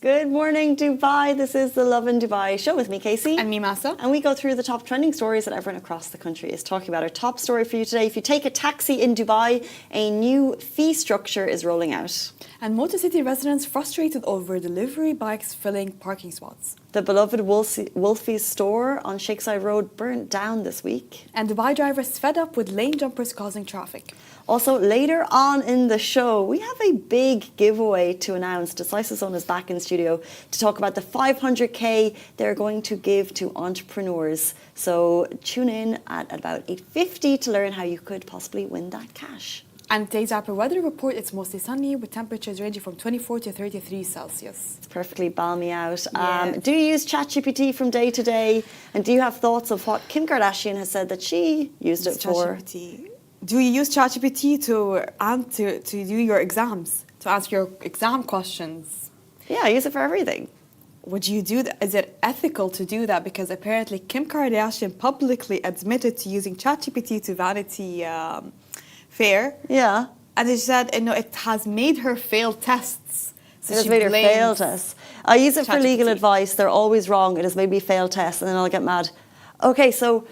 Good morning, Dubai. This is the Lovin Dubai show with me, Casey. And me, Masa. And we go through the top trending stories that everyone across the country is talking about. Our top story for you today: if you take a taxi in Dubai, a new fee structure is rolling out. And Motor City residents frustrated over delivery bikes filling parking spots. The beloved Wolfi store on Shakeside Road burnt down this week. And Dubai drivers fed up with lane jumpers causing traffic. Also, later on in the show, we have a big giveaway to announce. Decisive is back in studio to talk about the 500K they're going to give to entrepreneurs. So tune in at about 8:50 to learn how you could possibly win that cash. And today's upper weather report, it's mostly sunny with temperatures ranging from 24 to 33 Celsius. It's perfectly balmy out. Yes. Do you use ChatGPT from day to day? And do you have thoughts of what Kim Kardashian has said that she used it for? ChatGPT. Do you use ChatGPT to do your exams, to answer your exam questions? Yeah, I use it for everything. Would you do that? Is it ethical to do that? Because apparently Kim Kardashian publicly admitted to using ChatGPT to Vanity Fair. Yeah. And they said, it has made her fail tests. So it has made her fail tests. I use it for legal advice. They're always wrong. It has made me fail tests, and then I'll get mad. Okay, so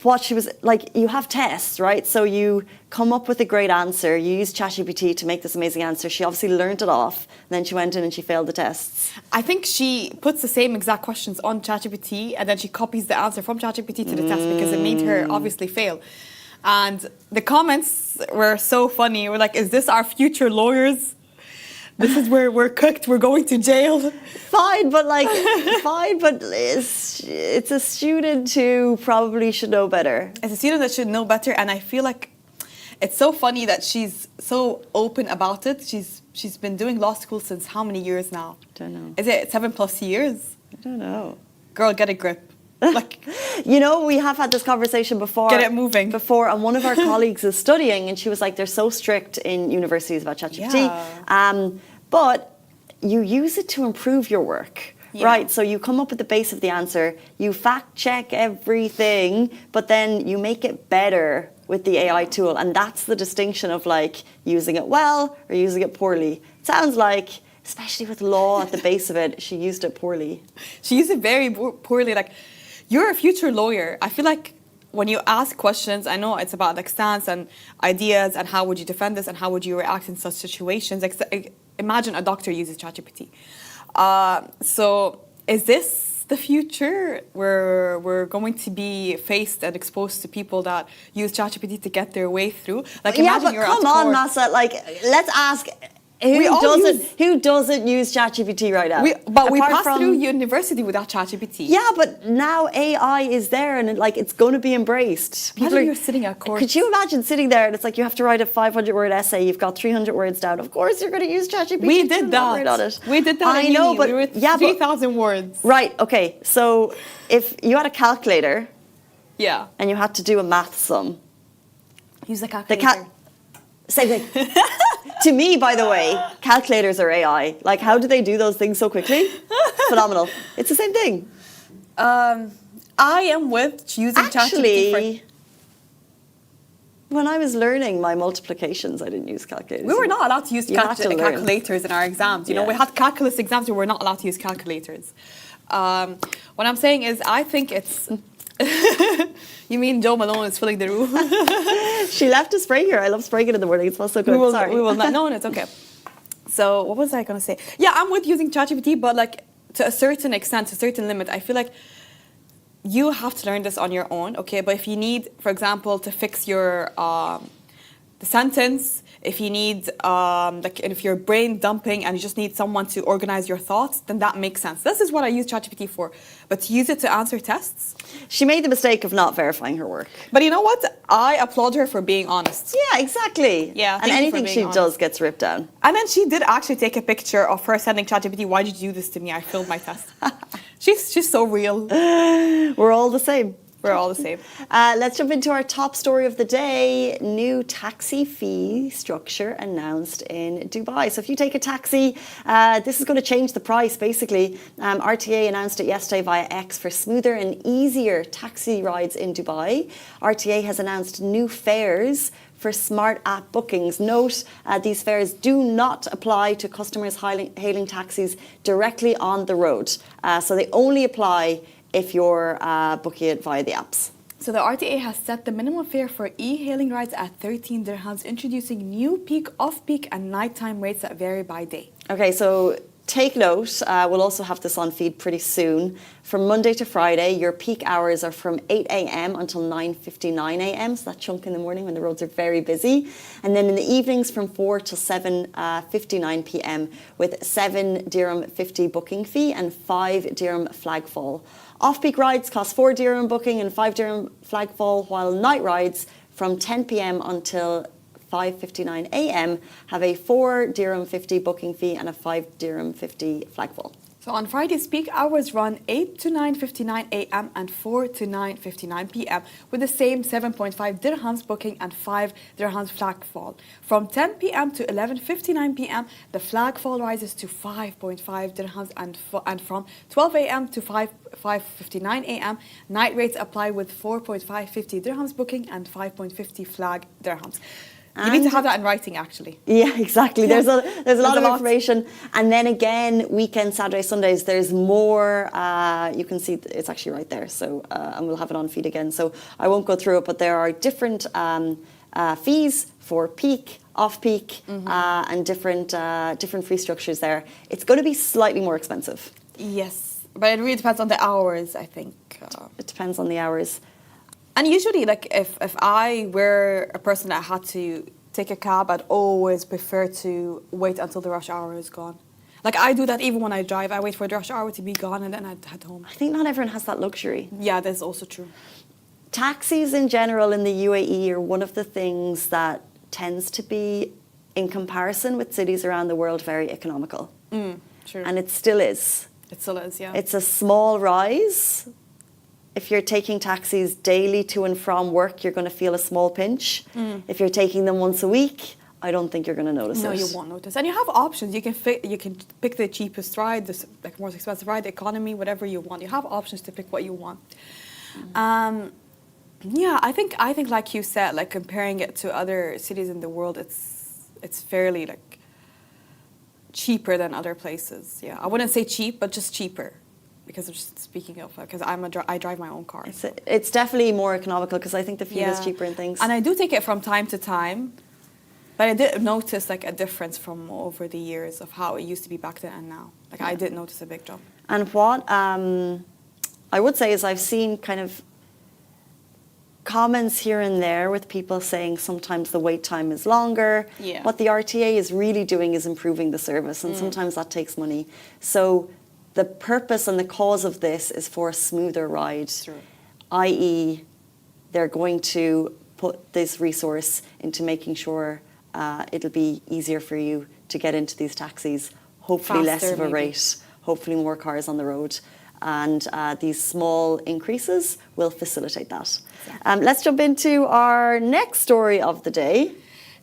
what she was like, you have tests, right? So you come up with a great answer. You use ChatGPT to make this amazing answer. She obviously learned it off. And then she went in and she failed the tests. I think she puts the same exact questions on ChatGPT and then she copies the answer from ChatGPT to the test because it made her obviously fail. And the comments were so funny. We're like, is this our future lawyers? This is where we're cooked. We're going to jail. Fine, but it's a student who probably should know better. It's a student that should know better, and I feel like it's so funny that she's so open about it. She's been doing law school since how many years now? I don't know. Is it 7+ years? I don't know. Girl, get a grip. Like, we have had this conversation before. Get it moving. Before, and one of our colleagues is studying, and she was like, they're so strict in universities about ChatGPT. Yeah. But you use it to improve your work, right? So you come up with the base of the answer, you fact check everything, but then you make it better with the AI tool. And that's the distinction of like using it well or using it poorly. It sounds like, especially with law at the base of it, she used it poorly. She used it very poorly. Like, you're a future lawyer. I feel like when you ask questions, I know it's about like stance and ideas and how would you defend this and how would you react in such situations. Imagine a doctor uses ChatGPT. So is this the future where we're going to be faced and exposed to people that use ChatGPT to get their way through? Like, yeah, but come on, Masa. Like, let's ask Who doesn't use ChatGPT right now? But we passed through university without ChatGPT. Yeah, but now AI is there and it's going to be embraced. Imagine you're sitting at court. Could you imagine sitting there and it's like you have to write a 500-word essay, you've got 300 words down. Of course you're going to use ChatGPT. We did that. We did that. I know, but we were 3,000 words. Right, okay. So if you had a calculator and you had to do a math sum. Use the calculator. Same thing. To me, by the way, calculators are AI. Like, how do they do those things so quickly? Phenomenal. It's the same thing. I am with using ChatGPT. When I was learning my multiplications, I didn't use calculators. We were not allowed to use calculators in our exams. You know, we had calculus exams, we were not allowed to use calculators. What I'm saying is, I think it's... You mean Joe Malone is filling the room? She left a spray here. I love spraying it in the morning. It smells so good. Sorry. We will not. No, it's okay. So what was I going to say? Yeah, I'm with using ChatGPT, but like to a certain extent, to a certain limit. I feel like you have to learn this on your own, okay? But if you need, for example, to fix your the sentence, if you need if you're brain dumping and you just need someone to organize your thoughts, then that makes sense. This is what I use ChatGPT for. But to use it to answer tests, she made the mistake of not verifying her work. But you know what? I applaud her for being honest. Yeah, exactly. Yeah, and anything she does gets ripped down. And then she did actually take a picture of her sending ChatGPT. Why did you do this to me? I failed my test. She's so real. We're all the same. We're all the same. Let's jump into our top story of the day. New taxi fee structure announced in Dubai. So if you take a taxi, this is going to change the price, basically. RTA announced it yesterday via X for smoother and easier taxi rides in Dubai. RTA has announced new fares for smart app bookings. Note, these fares do not apply to customers hailing taxis directly on the road. So they only apply if you're booking it via the apps. So the RTA has set the minimum fare for e-hailing rides at 13 dirhams, introducing new peak, off-peak and nighttime rates that vary by day. Okay, so take note, we'll also have this on feed pretty soon. From Monday to Friday, your peak hours are from 8 a.m. until 9:59 a.m. So that chunk in the morning when the roads are very busy. And then in the evenings from 4 till 7:59 p.m. with 7 dirham 50 booking fee and 5 dirham flag fall. Off-peak rides cost 4 dirham booking and 5 dirham flag fall, while night rides from 10 p.m. until 5:59 a.m. have a 4 dirham 50 booking fee and a 5 dirham 50 flag fall. So on Fridays, peak hours run 8 to 9:59 a.m. and 4 to 9:59 p.m. with the same 7.5 dirhams booking and 5 dirhams flag fall. From 10 p.m. to 11:59 p.m., the flag fall rises to 5.5 dirhams and from 12 a.m. to 5:59 a.m., night rates apply with 4.550 dirhams booking and 5.50 flag dirhams. You need to have that in writing, actually. Yeah, exactly. There's a lot of information. And then again, weekend, Saturday, Sundays, there's more. You can see it's actually right there. So, and we'll have it on feed again. So I won't go through it, but there are different fees for peak, off-peak, and different fee structures there. It's going to be slightly more expensive. Yes, but it really depends on the hours, I think. It depends on the hours. And usually, like, if I were a person that had to take a cab, I'd always prefer to wait until the rush hour is gone. Like, I do that even when I drive. I wait for the rush hour to be gone and then I'd head home. I think not everyone has that luxury. Yeah, that's also true. Taxis in general in the UAE are one of the things that tends to be, in comparison with cities around the world, very economical. True. And it still is. It still is, yeah. It's a small rise. If you're taking taxis daily to and from work, you're going to feel a small pinch. If you're taking them once a week, I don't think you're going to notice it. No, you won't notice. And you have options. You can pick the cheapest ride, the most expensive ride, the economy, whatever you want. You have options to pick what you want. Yeah, I think like you said, like comparing it to other cities in the world, it's fairly like cheaper than other places. Yeah, I wouldn't say cheap, but just cheaper. Because I'm just speaking of, because I drive my own car. It's definitely more economical because I think the fuel is cheaper and things. And I do take it from time to time, but I did notice like a difference from over the years of how it used to be back then and now. Like I did notice a big jump. And what I would say is I've seen kind of comments here and there with people saying sometimes the wait time is longer. Yeah. What the RTA is really doing is improving the service, and sometimes that takes money. So the purpose and the cause of this is for a smoother ride, i.e. they're going to put this resource into making sure it'll be easier for you to get into these taxis, hopefully Faster, less of a maybe. rate, hopefully more cars on the road. And these small increases will facilitate that. Exactly. Let's jump into our next story of the day.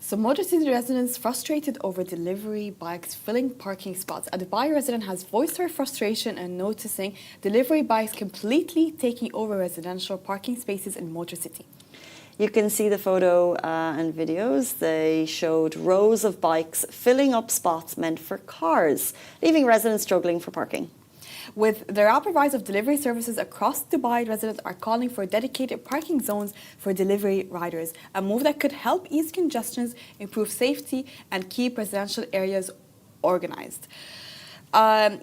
So Motor City residents frustrated over delivery bikes filling parking spots. A Dubai resident has voiced her frustration and noticing delivery bikes completely taking over residential parking spaces in Motor City. You can see the photo and videos. They showed rows of bikes filling up spots meant for cars, leaving residents struggling for parking. With the rapid rise of delivery services across Dubai, residents are calling for dedicated parking zones for delivery riders, a move that could help ease congestions, improve safety, and keep residential areas organized. By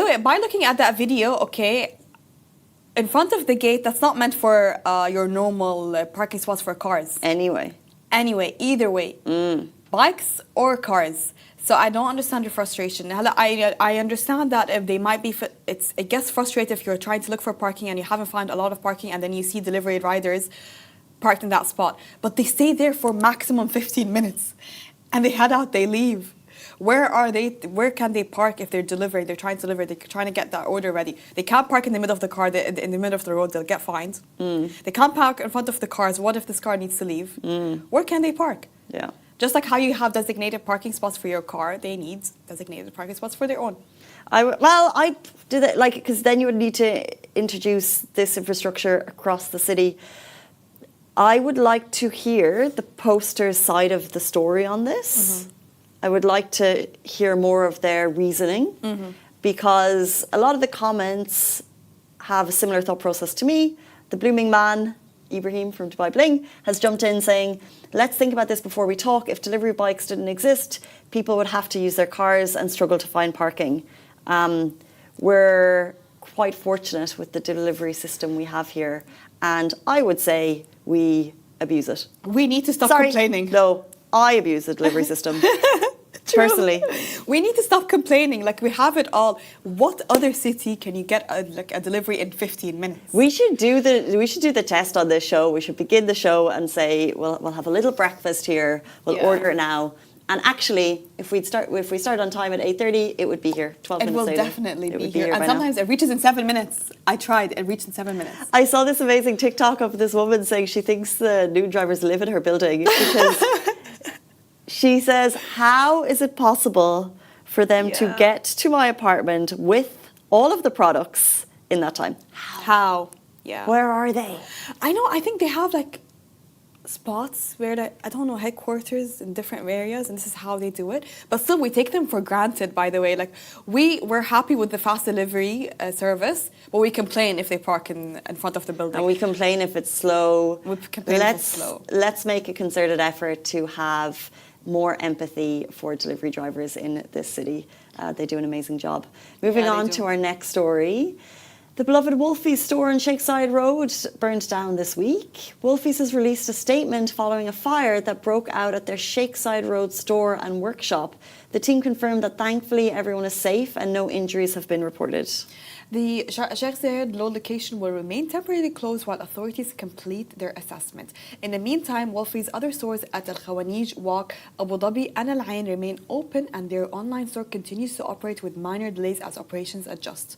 the way, by looking at that video, okay, in front of the gate, that's not meant for your normal parking spots for cars. Anyway, either way, bikes or cars. So I don't understand your frustration. I understand that if they might be, it gets frustrating if you're trying to look for parking and you haven't found a lot of parking and then you see delivery riders parked in that spot. But they stay there for maximum 15 minutes and they head out, they leave. Where are they? Where can they park if they're delivering? They're trying to deliver. They're trying to get that order ready. They can't park in the middle of the car. In the middle of the road, they'll get fined. They can't park in front of the cars. What if this car needs to leave? Where can they park? yeah. Just like how you have designated parking spots for your car, they need designated parking spots for their own. I do that, like, because then you would need to introduce this infrastructure across the city. I would like to hear the poster's side of the story on this. I would like to hear more of their reasoning, because a lot of the comments have a similar thought process to me. The blooming man, Ibrahim from Dubai Bling, has jumped in saying, let's think about this before we talk. If delivery bikes didn't exist, people would have to use their cars and struggle to find parking. We're quite fortunate with the delivery system we have here, and I would say we abuse it. We need to stop complaining. No, I abuse the delivery system. Personally. We need to stop complaining. Like, we have it all. What other city can you get a delivery in 15 minutes? We should do the test on this show. We should begin the show and say we'll have a little breakfast here. We'll order it now. And actually, if we start on time at 8:30, it would be here 12 minutes later. It will definitely be here. And sometimes it reaches in 7 minutes. I tried. It reached in 7 minutes. I saw this amazing TikTok of this woman saying she thinks the new drivers live in her building because she says, how is it possible for them to get to my apartment with all of the products in that time? How? Yeah. Where are they? I know. I think they have like spots where I don't know, headquarters in different areas, and this is how they do it. But still, we take them for granted, by the way. Like, we're happy with the fast delivery service, but we complain if they park in front of the building. And we complain if it's slow. We complain if it's slow. Let's make a concerted effort to have more empathy for delivery drivers in this city. They do an amazing job. Moving on to our next story. The beloved Wolfi store on Shakeside Road burned down this week. Wolfi's has released a statement following a fire that broke out at their Shakeside Road store and workshop. The team confirmed that thankfully everyone is safe and no injuries have been reported. The Sheikh Zayed Road location will remain temporarily closed while authorities complete their assessment. In the meantime, Wolfi's other stores at Al Khawanij Walk, Abu Dhabi and Al Ain remain open, and their online store continues to operate with minor delays as operations adjust.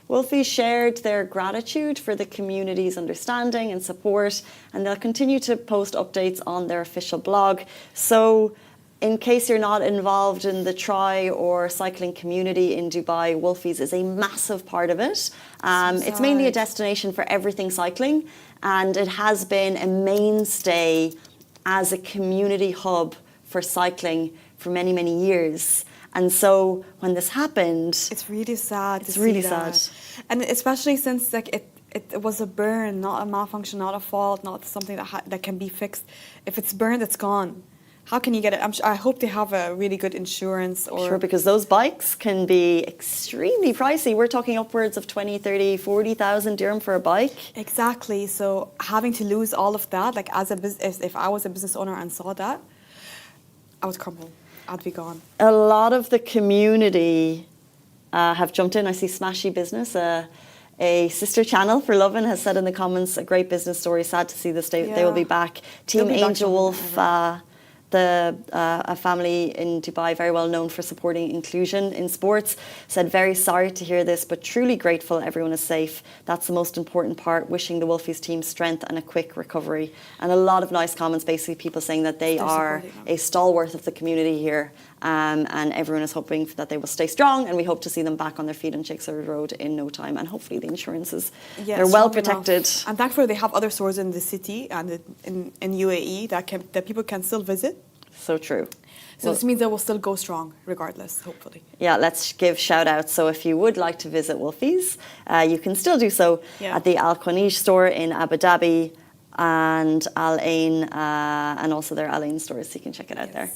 Wolfi shared their gratitude for the community's understanding and support, and they'll continue to post updates on their official blog. So in case you're not involved in the tri or cycling community in Dubai, Wolfi's is a massive part of it. It's mainly a destination for everything cycling, and it has been a mainstay as a community hub for cycling for many, many years. And so when this happened, it's really sad. It's really sad, and especially since like it was a burn, not a malfunction, not a fault, not something that can be fixed. If it's burned, it's gone. how can you get it? I hope they have a really good insurance or... Sure, because those bikes can be extremely pricey. We're talking upwards of 20, 30, 40,000 dirham for a bike. Exactly. So having to lose all of that, like as a business, if I was a business owner and saw that, I would crumble. I'd be gone. A lot of the community have jumped in. I see Smashy Business, a sister channel for Lovin, has said in the comments, a great business story. Sad to see this. They will be back. Team Angel Wolf, a family in Dubai, very well known for supporting inclusion in sports, said, very sorry to hear this, but truly grateful everyone is safe. That's the most important part. Wishing the Wolfi's team strength and a quick recovery. And a lot of nice comments, basically people saying that they are a stalwart of the community here. And everyone is hoping that they will stay strong, and we hope to see them back on their feet on Shakespeare Road in no time. And hopefully the insurances, they're well protected. And thankfully they have other stores in the city and in UAE that people can still visit. So true. So this means they will still go strong regardless, hopefully. Yeah, let's give shout outs. So if you would like to visit Wolfi's, you can still do so at the Al Khanij store in Abu Dhabi and Al Ain, and also their Al Ain stores, so you can check it out there.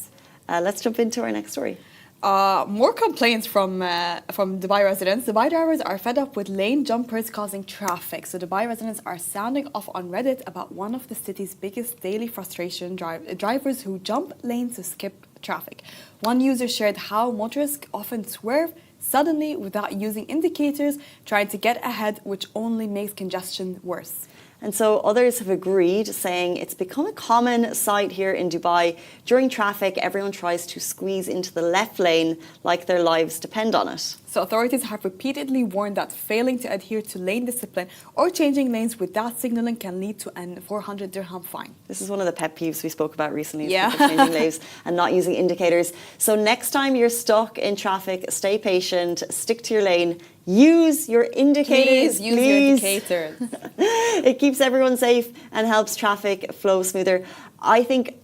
Let's jump into our next story. More complaints from Dubai residents. Dubai drivers are fed up with lane jumpers causing traffic. So Dubai residents are sounding off on Reddit about one of the city's biggest daily frustration, drivers who jump lanes to skip traffic. One user shared how motorists often swerve suddenly without using indicators, trying to get ahead, which only makes congestion worse. And so others have agreed, saying it's become a common sight here in Dubai. During traffic, everyone tries to squeeze into the left lane like their lives depend on it. So authorities have repeatedly warned that failing to adhere to lane discipline or changing lanes without signaling can lead to an 400 dirham fine. This is one of the pet peeves we spoke about recently, is people changing lanes and not using indicators. So next time you're stuck in traffic, stay patient, stick to your lane, use your indicators. Please use your indicators. It keeps everyone safe and helps traffic flow smoother. I think,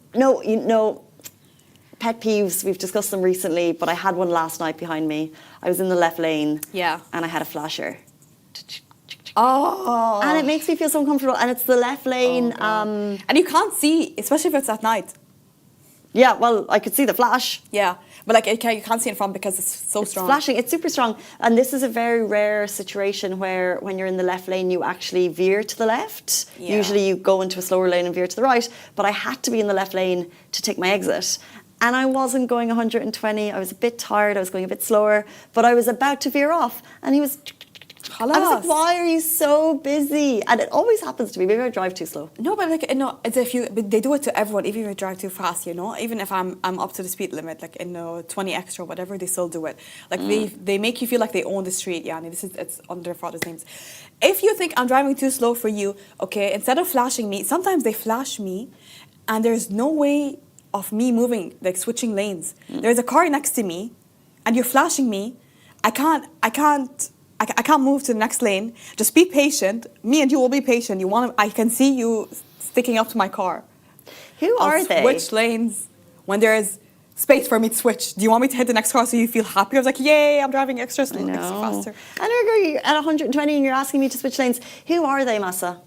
pet peeves, we've discussed them recently, but I had one last night behind me. I was in the left lane and I had a flasher. Oh. And it makes me feel so uncomfortable. And it's the left lane. And you can't see, especially if it's at night. Yeah, well, I could see the flash. Yeah, but like you can't see in front because it's so strong. It's flashing, it's super strong. And this is a very rare situation where when you're in the left lane, you actually veer to the left. Yeah. Usually you go into a slower lane and veer to the right. But I had to be in the left lane to take my exit. And I wasn't going 120. I was a bit tired. I was going a bit slower. But I was about to veer off. And he was... I was like, why are you so busy? And it always happens to me. Maybe I drive too slow. No, but like it's but they do it to everyone. Even if you drive too fast, Even if I'm up to the speed limit, like 20 extra, whatever, they still do it. Like they make you feel like they own the street. Yeah, and it's under their father's names. If you think I'm driving too slow for you, okay, instead of flashing me, sometimes they flash me, and there's no way of me moving, like switching lanes. There's a car next to me, and you're flashing me. I can't move to the next lane. Just be patient. Me and you will be patient. I can see you sticking up to my car. Who are they? Switch lanes when there is space for me to switch. Do you want me to hit the next car so you feel happy? I was like, yay, I'm driving extra slow, extra faster. And you're at 120 and you're asking me to switch lanes. Who are they, Massa?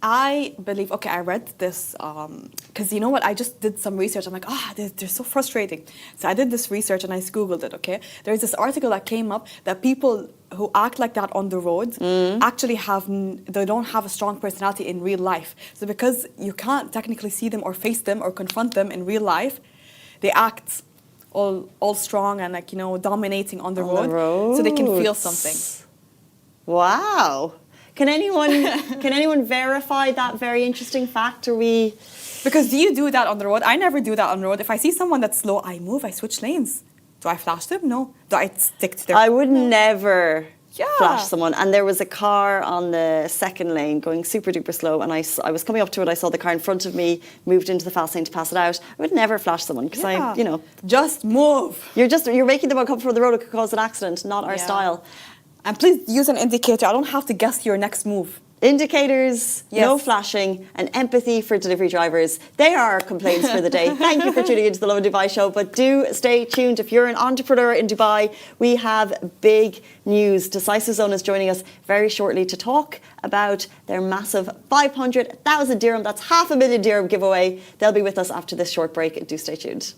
I believe, I read this, because you know what, I just did some research. I'm like, they're so frustrating. So I did this research and I Googled it, okay? There's this article that came up that people who act like that on the road actually they don't have a strong personality in real life. So because you can't technically see them or face them or confront them in real life, they act all strong and dominating on the road. So they can feel something. Wow. Can anyone verify that very interesting fact? Because do you do that on the road? I never do that on the road. If I see someone that's slow, I move, I switch lanes. Do I flash them? No. Do I stick to their... I would never flash someone. And there was a car on the second lane going super duper slow, and I was coming up to it. I saw the car in front of me, moved into the fast lane to pass it out. I would never flash someone because Just move. You're making them uncomfortable on the road. It could cause an accident. Not our style. And please use an indicator. I don't have to guess your next move. Indicators, no Yes. flashing, and empathy for delivery drivers. They are our complaints for the day. Thank you for tuning into the Lovin Dubai show. But do stay tuned. If you're an entrepreneur in Dubai, we have big news. Decisive Zone is joining us very shortly to talk about their massive 500,000 dirham, that's $500,000 dirham giveaway. They'll be with us after this short break. Do stay tuned.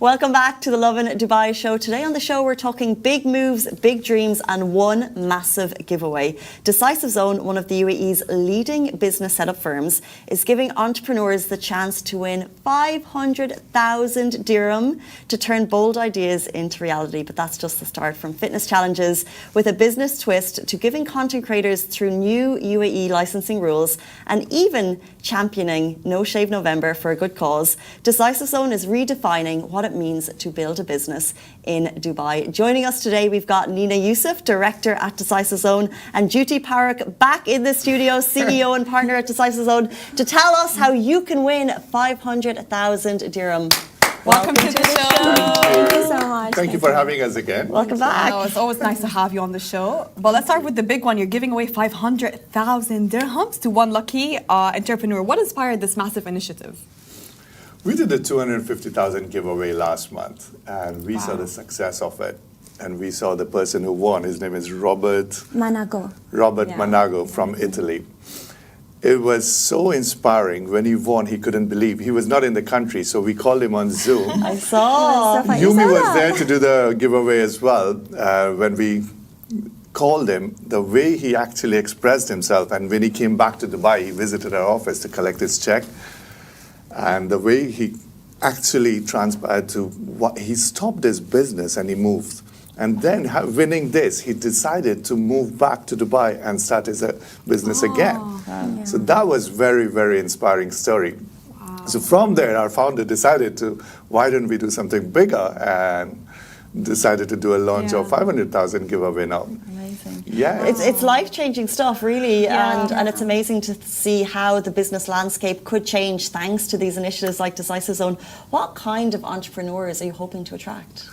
Welcome back to the Lovin Dubai show. Today on the show, we're talking big moves, big dreams, and one massive giveaway. Decisive Zone, one of the UAE's leading business setup firms, is giving entrepreneurs the chance to win 500,000 dirham to turn bold ideas into reality. But that's just the start. From fitness challenges with a business twist to giving content creators through new UAE licensing rules and even championing No Shave November for a good cause, Decisive Zone is redefining what it means to build a business in Dubai. Joining us today, we've got Nina Youssef, Director at Decisive Zone, and Jyoti Parak back in the studio, CEO and partner at Decisive Zone, to tell us how you can win 500,000 dirham. Welcome to the show. Thank you so much. Thank you for having us again. Welcome back. No, it's always nice to have you on the show. But let's start with the big one. You're giving away 500,000 dirhams to one lucky entrepreneur. What inspired this massive initiative? We did a 250,000 giveaway last month, and we saw the success of it. And we saw the person who won. His name is Robert Manago from Italy. It was so inspiring. When he won, he couldn't believe. He was not in the country, so we called him on Zoom. I saw. Yumi was there to do the giveaway as well. When we called him, the way he actually expressed himself, and when he came back to Dubai, he visited our office to collect his check. And the way he actually transpired to what he stopped his business and he moved. And then winning this, he decided to move back to Dubai and start his business again. Yeah. So that was very, very inspiring story. Wow. So from there, our founder decided to, why don't we do something bigger, and decided to do a launch of 500,000 giveaway now. Amazing. Yeah. It's life-changing stuff, really, Yeah. and it's amazing to see how the business landscape could change thanks to these initiatives like Decisive Zone. What kind of entrepreneurs are you hoping to attract?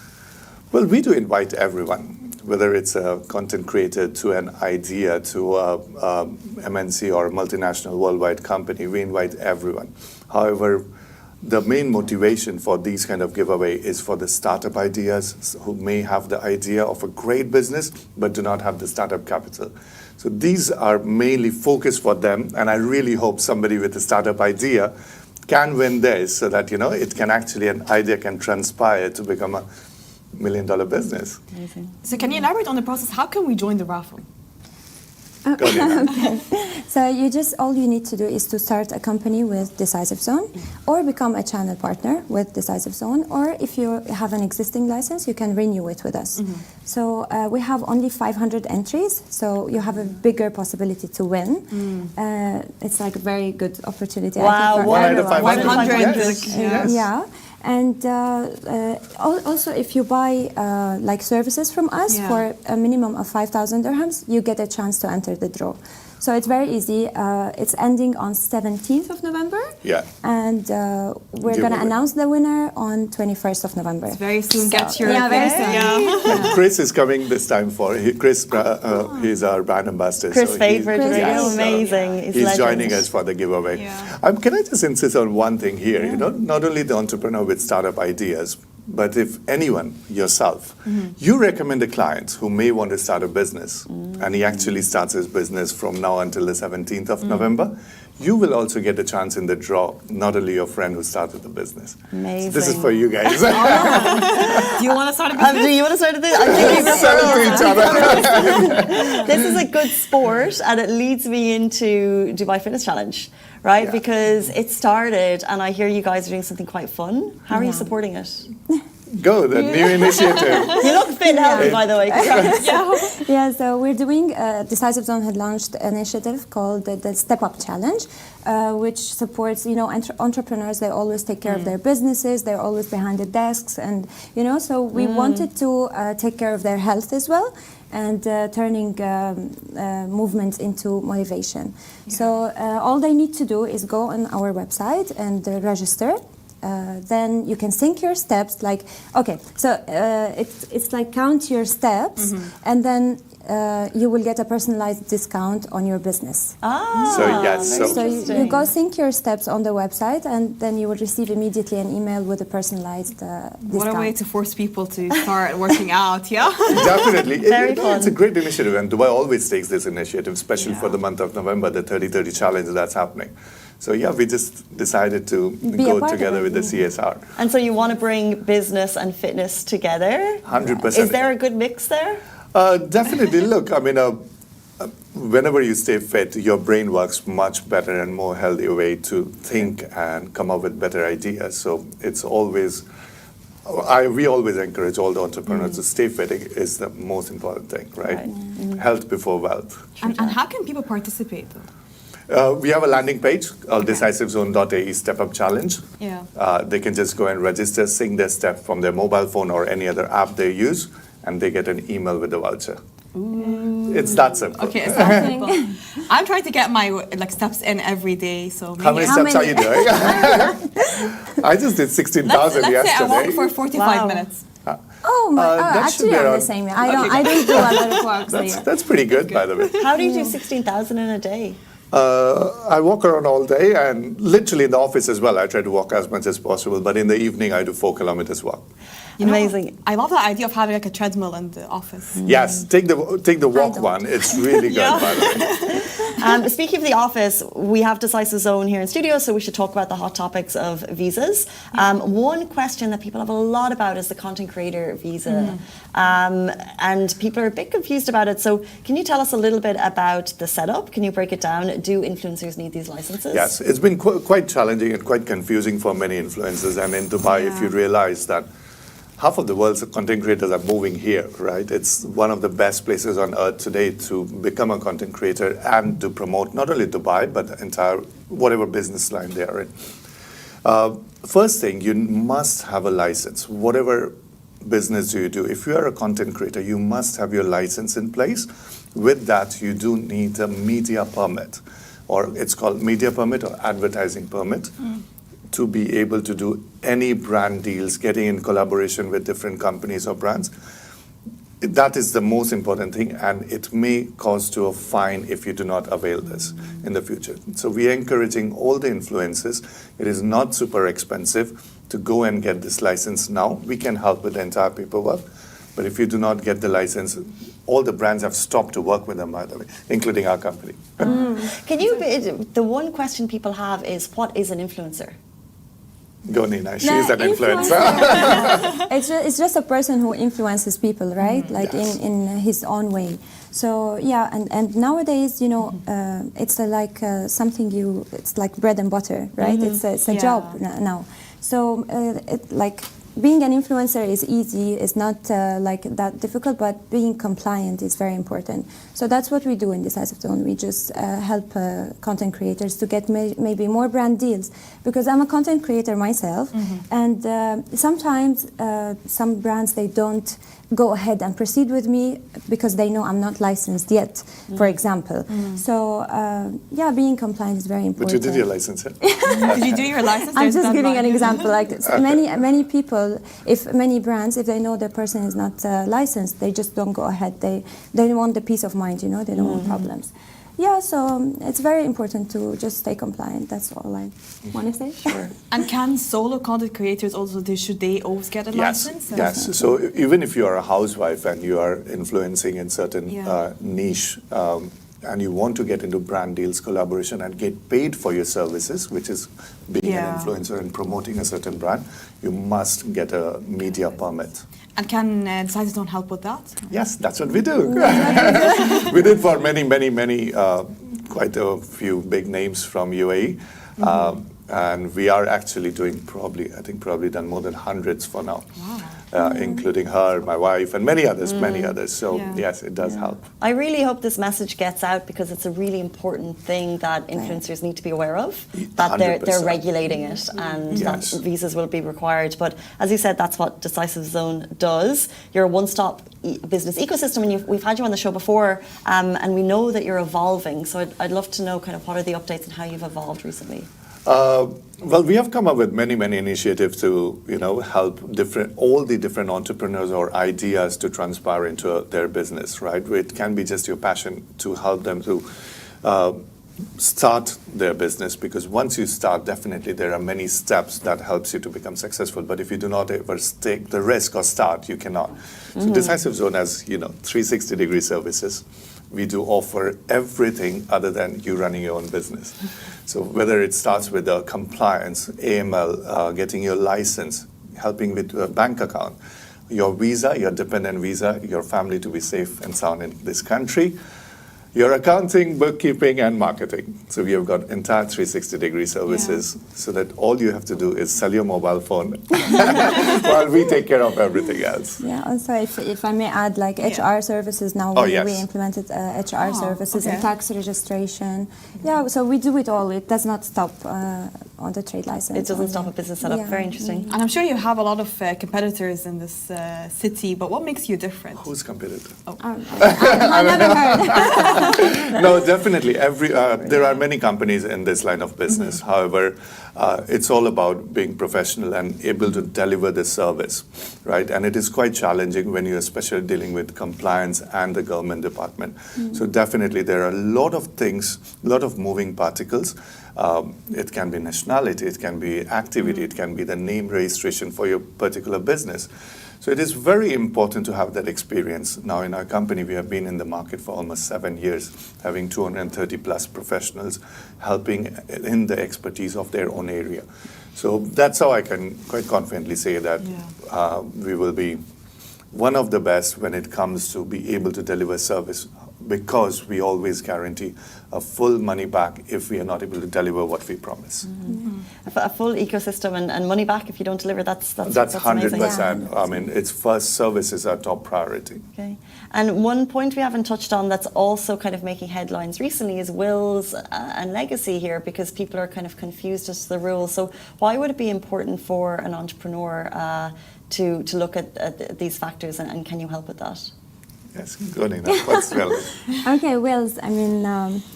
Well, we do invite everyone, whether it's a content creator to an idea to a MNC or a multinational worldwide company. We invite everyone. However, the main motivation for these kind of giveaway is for the startup ideas who may have the idea of a great business but do not have the startup capital. So these are mainly focused for them, and I really hope somebody with a startup idea can win this so that, it can actually, an idea can transpire to become a $1 million business. Amazing. So can you elaborate on the process? How can we join the raffle? Go, Nina. So all you need to do is to start a company with Decisive Zone, or become a channel partner with Decisive Zone, or if you have an existing license, you can renew it with us. So we have only 500 entries, so you have a bigger possibility to win. It's like a very good opportunity. Wow, I think, for One out of everyone. 500. 100. Yes. Yeah. Yeah. And also, if you buy services from us for a minimum of 5,000 dirhams, you get a chance to enter the draw. So it's very easy. It's ending on 17th of November. Yeah. And we're going to announce the winner on 21st of November. It's very soon. Get your very soon. Yeah. Chris is coming this time he's our brand ambassador. Chris so Favorite, Chris, radio, yes. amazing. He's joining us for the giveaway. Yeah. Can I just insist on one thing here? Not only the entrepreneur with startup ideas, but if anyone, yourself, you recommend a client who may want to start a business, and he actually starts his business from now until the 17th of November, you will also get a chance in the draw, not only your friend who started the business. Amazing. So this is for you guys. Do you want to start a business? Do you want to start a business? I'm thinking Sell it to each other. this is a good sport, and it leads me into Dubai Fitness Challenge, right? Yeah. Because it started, and I hear you guys are doing something quite fun. How are you supporting it? Go, the new initiative. You look fit and healthy, by the way. Yeah, so we're doing, Decisive Zone had launched an initiative called the Step Up Challenge, which supports, entrepreneurs. They always take care of their businesses. They're always behind the desks. And, so we wanted to take care of their health as well, and turning movements into motivation. Yeah. So all they need to do is go on our website and register. Then you can sync your steps. It's like count your steps, and then you will get a personalized discount on your business. So you go sync your steps on the website, and then you will receive immediately an email with a personalized discount. What a way to force people to start working out, yeah? Definitely. Very fun. It's a great initiative, and Dubai always takes this initiative, especially for the month of November, the 30-30 challenge that's happening. So yeah, we just decided to Be a go part of together it, with the CSR. And so you want to bring business and fitness together? 100%. Is there a good mix there? Definitely. Look, I mean, whenever you stay fit, your brain works much better and more healthy way to think and come up with better ideas. So it's always, we always encourage all the entrepreneurs to stay fit is the most important thing, right? Health before wealth. And how can people participate though? We have a landing page called decisivezone.ae Step Up Challenge. Yeah. They can just go and register, sing their step from their mobile phone or any other app they use, and they get an email with a voucher. It's that simple. Okay, it's that simple. I'm trying to get my steps in every day, so How many steps are you doing? I just did 16,000 let's yesterday. say I walk for 45 minutes. Oh my! that should actually, be I'm the around- same. I don't do a lot of walks. That's pretty good, by the way. How do you do 16,000 in a day? I walk around all day and literally in the office as well. I try to walk as much as possible, but in the evening I do 4 kilometers walk. You know, Amazing. I love the idea of having like a treadmill in the office. Yes, take the walk don't. one. It's really good, by the way. Speaking of the office, we have Decisive Zone here in studio, so we should talk about the hot topics of visas. One question that people have a lot about is the content creator visa. And people are a bit confused about it. So can you tell us a little bit about the setup? Can you break it down? Do influencers need these licenses? Yes, it's been quite challenging and quite confusing for many influencers. And in Dubai, if you realize that half of the world's content creators are moving here, right? It's one of the best places on earth today to become a content creator and to promote not only Dubai, but the entire, whatever business line they are in. First thing, you must have a license. Whatever business you do, if you are a content creator, you must have your license in place. With that, you do need a media permit, or it's called media permit or advertising permit, to be able to do any brand deals, getting in collaboration with different companies or brands. That is the most important thing, and it may cause to a fine if you do not avail this in the future. So we are encouraging all the influencers. It is not super expensive to go and get this license now. We can help with the entire paperwork, but if you do not get the license, all the brands have stopped to work with them, by the way, including our company. Can you? The one question people have is, what is an influencer? Go Nina, she's No, an influencer. It's just a person who influences people, right? Like Yes. in his own way. So yeah, and nowadays, you know, it's something it's like bread and butter, right? It's a Yeah. job now. So being an influencer is easy. It's not like that difficult, but being compliant is very important. So that's what we do in Decisive Zone. We just help content creators to get maybe more brand deals. Because I'm a content creator myself, and sometimes some brands, they don't go ahead and proceed with me because they know I'm not licensed yet, for example. So yeah, being compliant is very important. But you did your license, yeah? Did you do your license? I'm There's just giving an deadline. example. Like many people, many brands, if they know the person is not licensed, they just don't go ahead. They want the peace of mind, you know. They don't want problems. Yeah, so it's very important to just stay compliant. That's all I want to say. Sure. And can solo content creators also, should they always get a license? Yes. So even if you are a housewife and you are influencing in certain niche, and you want to get into brand deals, collaboration, and get paid for your services, which is being an influencer and promoting a certain brand, you must get a media permit. And can Decisive Zone help with that? Yes, that's what we do. We did for many, quite a few big names from UAE. And we are actually doing probably done more than hundreds for now. Including her, my wife, and many others. So yes, it does help. I really hope this message gets out because it's a really important thing that influencers need to be aware of, that they're 100%. regulating it and Yes. that visas will be required. But as you said, that's what Decisive Zone does. You're a one-stop business ecosystem, and we've had you on the show before, and we know that you're evolving. So I'd love to know kind of what are the updates and how you've evolved recently. Well, we have come up with many initiatives to, help all the different entrepreneurs or ideas to transpire into their business, right? It can be just your passion to help them to start their business, because once you start, definitely there are many steps that helps you to become successful. But if you do not ever take the risk or start, you cannot. So Decisive Zone has, 360-degree services. we do offer everything other than you running your own business. So whether it starts with compliance, AML, getting your license, helping with a bank account, your visa, your dependent visa, your family to be safe and sound in this country, your accounting, bookkeeping, and marketing. So we have got entire 360-degree services, so that all you have to do is sell your mobile phone while we take care of everything else. Yeah, also if I may add, like HR services now, we implemented HR services and tax registration. Yeah, so we do it all. It does not stop on the trade license. It doesn't stop a business setup. Yeah. Very interesting. And I'm sure you have a lot of competitors in this city, but what makes you different? Who's competitor? I never heard. No, definitely. There are many companies in this line of business. However, it's all about being professional and able to deliver the service, right? And it is quite challenging when you're especially dealing with compliance and the government department. So definitely there are a lot of things, a lot of moving particles. It can be nationality, it can be activity, it can be the name registration for your particular business. So it is very important to have that experience. Now in our company, we have been in the market for almost 7 years, having 230 plus professionals helping in the expertise of their own area. So that's how I can quite confidently say that we will be one of the best when it comes to be able to deliver service, because we always guarantee a full money back if we are not able to deliver what we promise. A full ecosystem and money back if you don't deliver, that's 100%. amazing. I mean, it's first service is our top priority. Okay. And one point we haven't touched on that's also kind of making headlines recently is wills and legacy here, because people are kind of confused as to the rules. So why would it be important for an entrepreneur to look at these factors, and can you help with that? Yes, good enough. What's relevant? Okay, wills. I mean,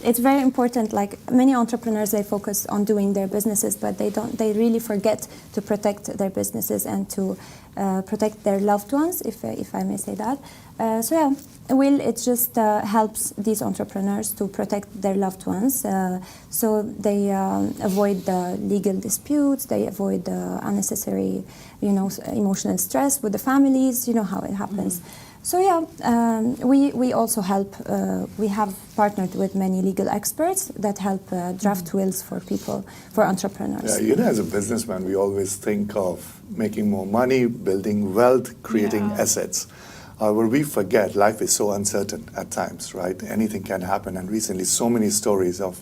it's very important. Like many entrepreneurs, they focus on doing their businesses, but they really forget to protect their businesses and to protect their loved ones, if I may say that. So yeah, a will, it just helps these entrepreneurs to protect their loved ones, so they avoid the legal disputes, they avoid the unnecessary, emotional stress with the families. You know how it happens. So yeah, we also help. We have partnered with many legal experts that help draft wills for people, for entrepreneurs. Yeah, as a businessman, we always think of making more money, building wealth, creating assets. However, we forget life is so uncertain at times, right? Anything can happen. And recently, so many stories of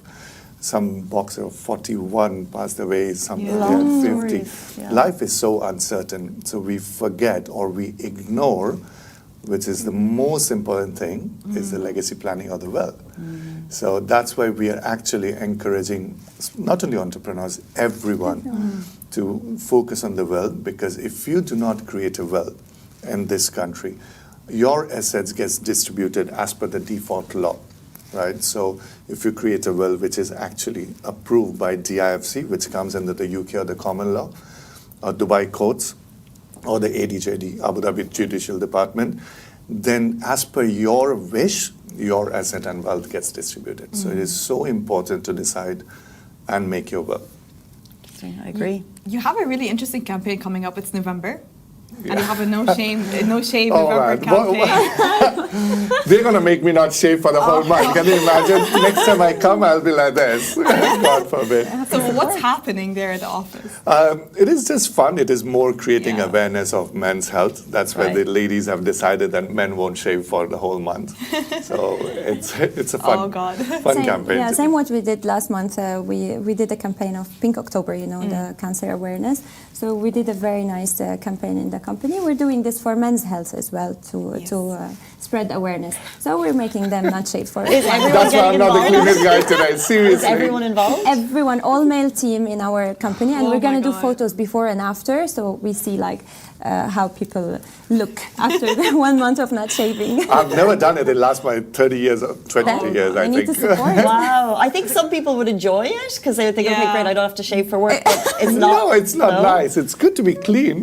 some boxer of 41 passed away, some had 50. Yeah. Life is so uncertain, so we forget or we ignore, which is the most important thing, is the legacy planning of the will. So that's why we are actually encouraging not only entrepreneurs, everyone to focus on the will, because if you do not create a will in this country, your assets gets distributed as per the default law, right? So if you create a will which is actually approved by DIFC, which comes under the UK or the common law, or Dubai courts, or the ADJD, Abu Dhabi Judicial Department, then as per your wish, your asset and wealth gets distributed. So it is so important to decide and make your will. I agree. You have a really interesting campaign coming up. It's November. And you have a no shave November campaign. They're going to make me not shave for the whole month. Can you imagine? Next time I come, I'll be like this. God forbid. So what's happening there at the office? It is just fun. It is more creating awareness of men's health. That's why the ladies have decided that men won't shave for the whole month. So it's a fun, fun campaign. Yeah, same what we did last month. We did a campaign of Pink October, the cancer awareness. So we did a very nice campaign in the company. We're doing this for men's health as well to spread awareness. So we're making them not shave for it. That's why I'm not the cleanest guy today. Seriously. Is everyone involved? Everyone, all male team in our company, and we're going to do photos before and after, so we see how people look after 1 month of not shaving. I've never done it in my 30 years, 20 years, I think. Need to support. Wow. I think some people would enjoy it because they would think, okay, great, I don't have to shave for work. But it's not. No, it's not nice. It's good to be clean.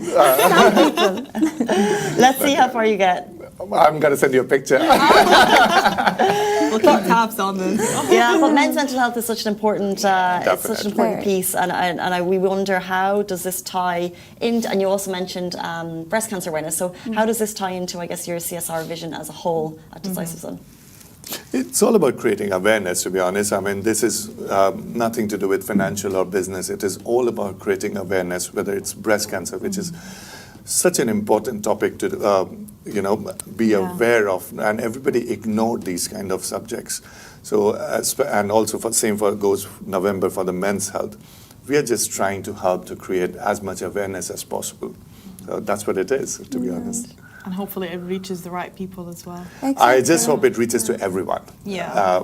Let's see how far you get. I'm going to send you a picture. We'll keep tabs on this. Yeah, but men's mental health is such an important, piece, and we wonder how does this tie in. And you also mentioned breast cancer awareness. So how does this tie into, I guess, your CSR vision as a whole at Decisive Zone? It's all about creating awareness, to be honest. I mean, this is nothing to do with financial or business. It is all about creating awareness, whether it's breast cancer, which is such an important topic to, be aware of. And everybody ignored these kind of subjects. So, and also same goes November for the men's health. We are just trying to help to create as much awareness as possible. So that's what it is, to be honest. And hopefully it reaches the right people as well. I just hope it reaches to everyone. Yeah.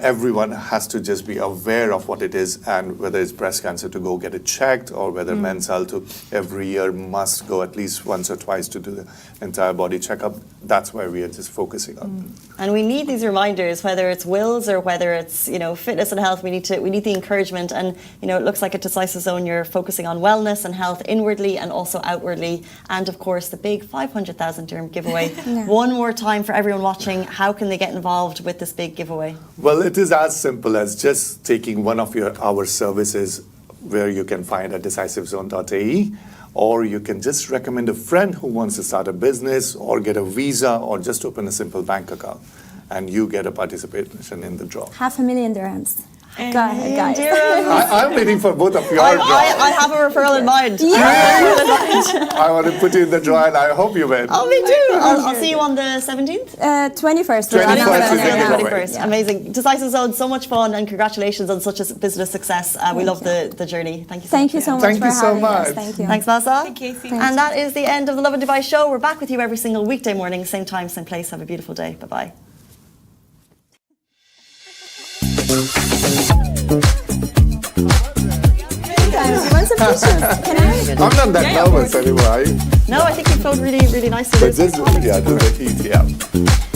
Everyone has to just be aware of what it is, and whether it's breast cancer, to go get it checked, or whether men's health to every year must go at least once or twice to do the entire body checkup. That's why we are just focusing on. And we need these reminders, whether it's wills or whether it's fitness and health. We need the encouragement. And it looks like at Decisive Zone you're focusing on wellness and health inwardly and also outwardly. And of course the big 500,000 dirham giveaway. One more time for everyone watching, how can they get involved with this big giveaway? Well, it is as simple as just taking one of our services where you can find at decisivezone.ae, or you can just recommend a friend who wants to start a business or get a visa or just open a simple bank account, and you get a participation in the draw. 500,000 dirhams. Go ahead, guys. I'm waiting for both of your draw. I have a referral in mind. I want to put you in the draw, and I hope you win. Oh, me too. I'll see you on the 17th? 21st. 21st. Amazing. Decisive Zone, so much fun, and congratulations on such a business success. We love the journey. Thank you so much. Thank you so much Thank for you so having much. us. Thank you. Thanks, Masa. Thank you. And that is the end of the Lovin Dubai show. We're back with you every single weekday morning, same time, same place. Have a beautiful day. Bye-bye. I'm not that nervous anymore. No, I think you flowed really, really nicely. But just, the heat, yeah.